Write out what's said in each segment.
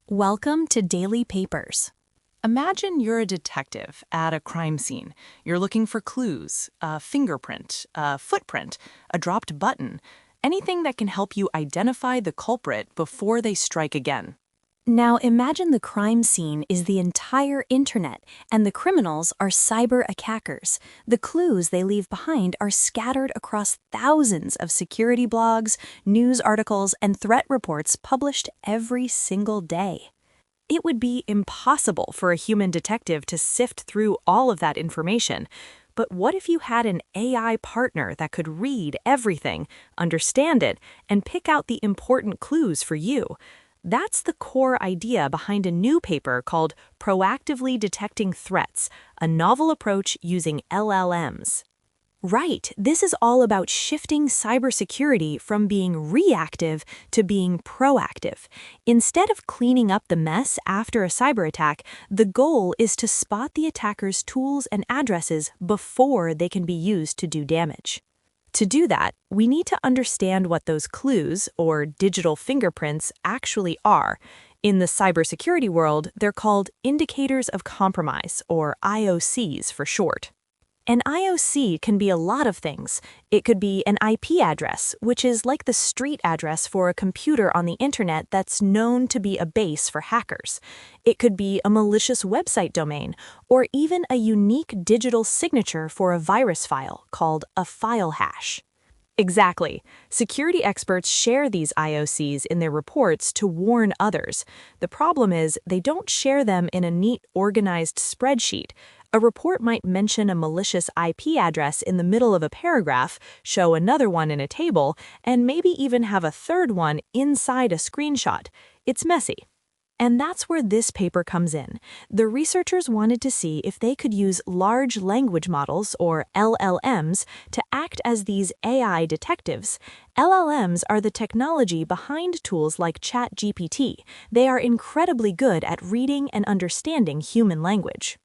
Welcome to Daily Papers. Imagine you're a detective at a crime scene. You're looking for clues, a fingerprint, a footprint, a dropped button, anything that can help you identify the culprit before they strike again. Now imagine the crime scene is the entire internet, and the criminals are cyber attackers. The clues they leave behind are scattered across thousands of security blogs, news articles, and threat reports published every single day. It would be impossible for a human detective to sift through all of that information. But what if you had an AI partner that could read everything, understand it, and pick out the important clues for you? That's the core idea behind a new paper called Proactively Detecting Threats, a novel approach using LLMs. Right, this is all about shifting cybersecurity from being reactive to being proactive. Instead of cleaning up the mess after a cyber attack, the goal is to spot the attacker's tools and addresses before they can be used to do damage. To do that, we need to understand what those clues, or digital fingerprints, actually are. In the cybersecurity world, they're called indicators of compromise, or IOCs for short. An IOC can be a lot of things. It could be an IP address, which is like the street address for a computer on the internet that's known to be a base for hackers. It could be a malicious website domain, or even a unique digital signature for a virus file called a file hash. Exactly. Security experts share these IOCs in their reports to warn others. The problem is they don't share them in a neat, organized spreadsheet. A report might mention a malicious IP address in the middle of a paragraph, show another one in a table, and maybe even have a third one inside a screenshot. It's messy. And that's where this paper comes in. The researchers wanted to see if they could use large language models, or LLMs, to act as these AI detectives. LLMs are the technology behind tools like ChatGPT. They are incredibly good at reading and understanding human language.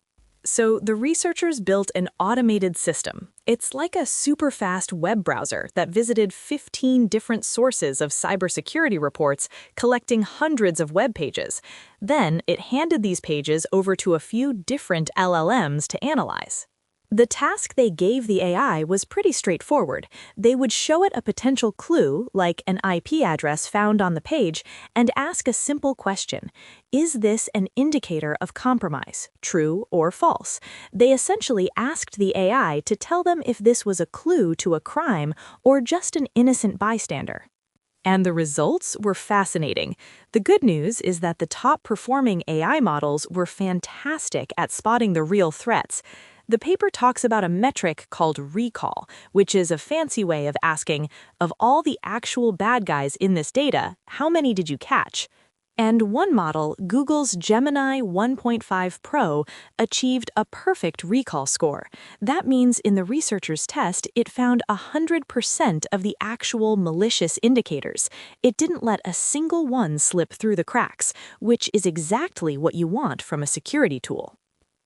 So the researchers built an automated system. It's like a super-fast web browser that visited 15 different sources of cybersecurity reports, collecting hundreds of web pages. Then it handed these pages over to a few different LLMs to analyze. The task they gave the AI was pretty straightforward. They would show it a potential clue, like an IP address found on the page, and ask a simple question. Is this an indicator of compromise, true or false? They essentially asked the AI to tell them if this was a clue to a crime or just an innocent bystander. And the results were fascinating. The good news is that the top-performing AI models were fantastic at spotting the real threats. The paper talks about a metric called recall, which is a fancy way of asking, of all the actual bad guys in this data, how many did you catch? And one model, Google's Gemini 1.5 Pro, achieved a perfect recall score. That means in the researchers' test, it found 100% of the actual malicious indicators. It didn't let a single one slip through the cracks, which is exactly what you want from a security tool.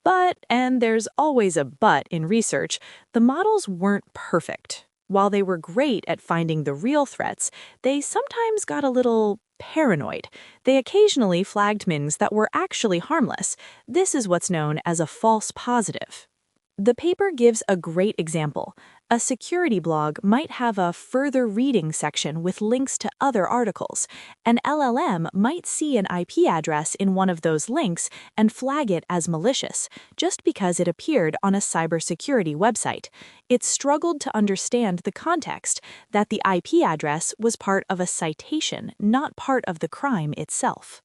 But, and there's always a but in research, the models weren't perfect. While they were great at finding the real threats, they sometimes got a little paranoid. They occasionally flagged things that were actually harmless. This is what's known as a false positive. The paper gives a great example. A security blog might have a further reading section with links to other articles. An LLM might see an IP address in one of those links and flag it as malicious, just because it appeared on a cybersecurity website. It struggled to understand the context, that the IP address was part of a citation, not part of the crime itself.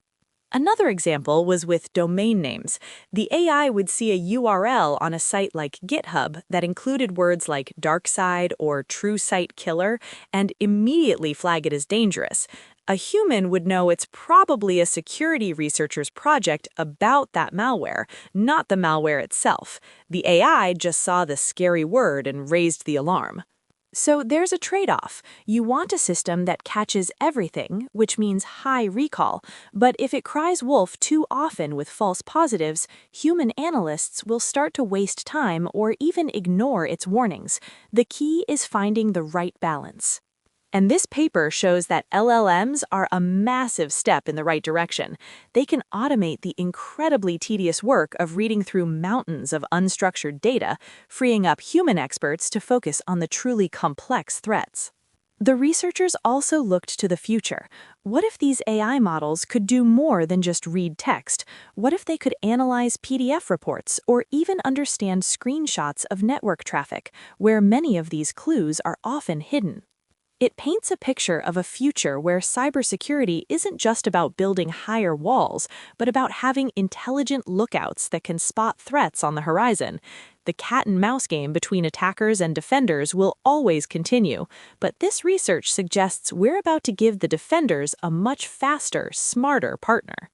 Another example was with domain names. The AI would see a URL on a site like GitHub that included words like dark side or true site killer and immediately flag it as dangerous. A human would know it's probably a security researcher's project about that malware, not the malware itself. The AI just saw the scary word and raised the alarm. So there's a trade-off. You want a system that catches everything, which means high recall, but if it cries wolf too often with false positives, human analysts will start to waste time or even ignore its warnings. The key is finding the right balance. And this paper shows that LLMs are a massive step in the right direction. They can automate the incredibly tedious work of reading through mountains of unstructured data, freeing up human experts to focus on the truly complex threats. The researchers also looked to the future. What if these AI models could do more than just read text? What if they could analyze PDF reports or even understand screenshots of network traffic, where many of these clues are often hidden? It paints a picture of a future where cybersecurity isn't just about building higher walls, but about having intelligent lookouts that can spot threats on the horizon. The cat and mouse game between attackers and defenders will always continue, but this research suggests we're about to give the defenders a much faster, smarter partner.